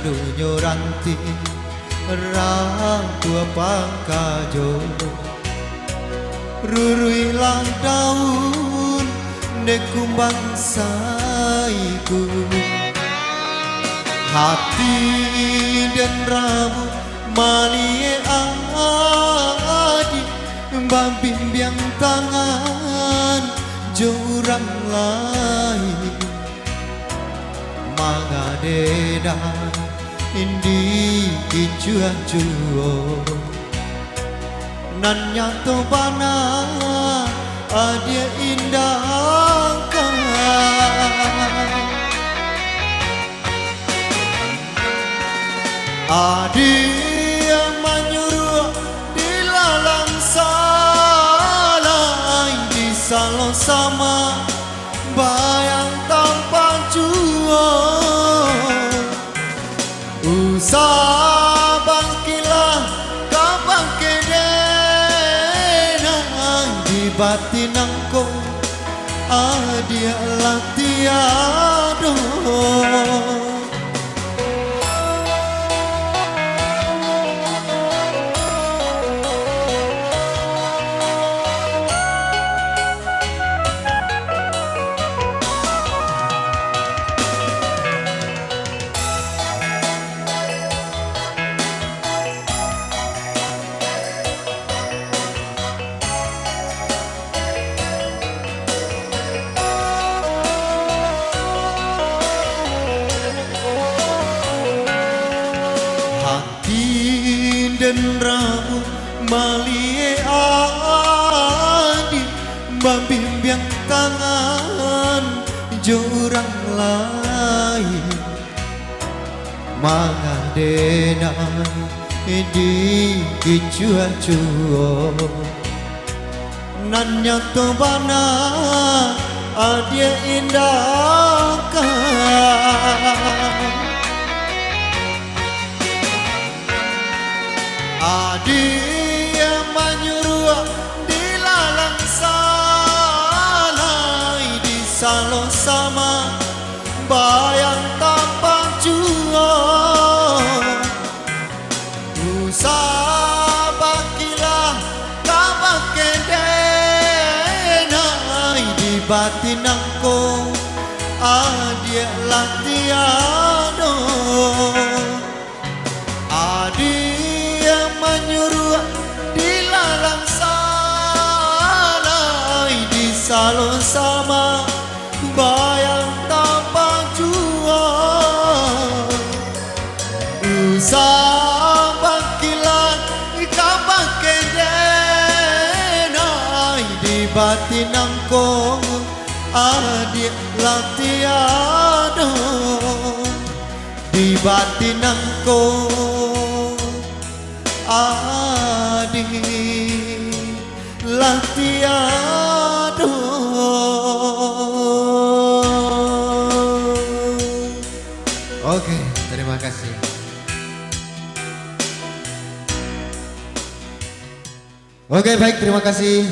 dunyo ranti tua pangkajo rurui lang daun nekumbang saiku hati dan rambut malie adi bambimbang tangan jurang lain mangadeda indi kicuan-cuo nan nyato bana adia indah kan adia menyuruh dilalang salai di salo sama bayang tanpa cuo usah bangkilah kabang kedena di batinangku adia latiado dan rambut malie adi bambimbang tangan jurang lain mangadena di kicuan-cuo nan nyato bana adia indah kan adia menyuruh dilalang salai di salo sama bayang tanpa cuo usah bakilah kabang kedena di batinangku adia latiado adia menyuruh dilalang salai di salo sama bayang tanpa cuo usah bangkilah kabang kedena di batinangku adik latiado di batinangku adik latiado. Oke, terima kasih. Oke, baik, terima kasih.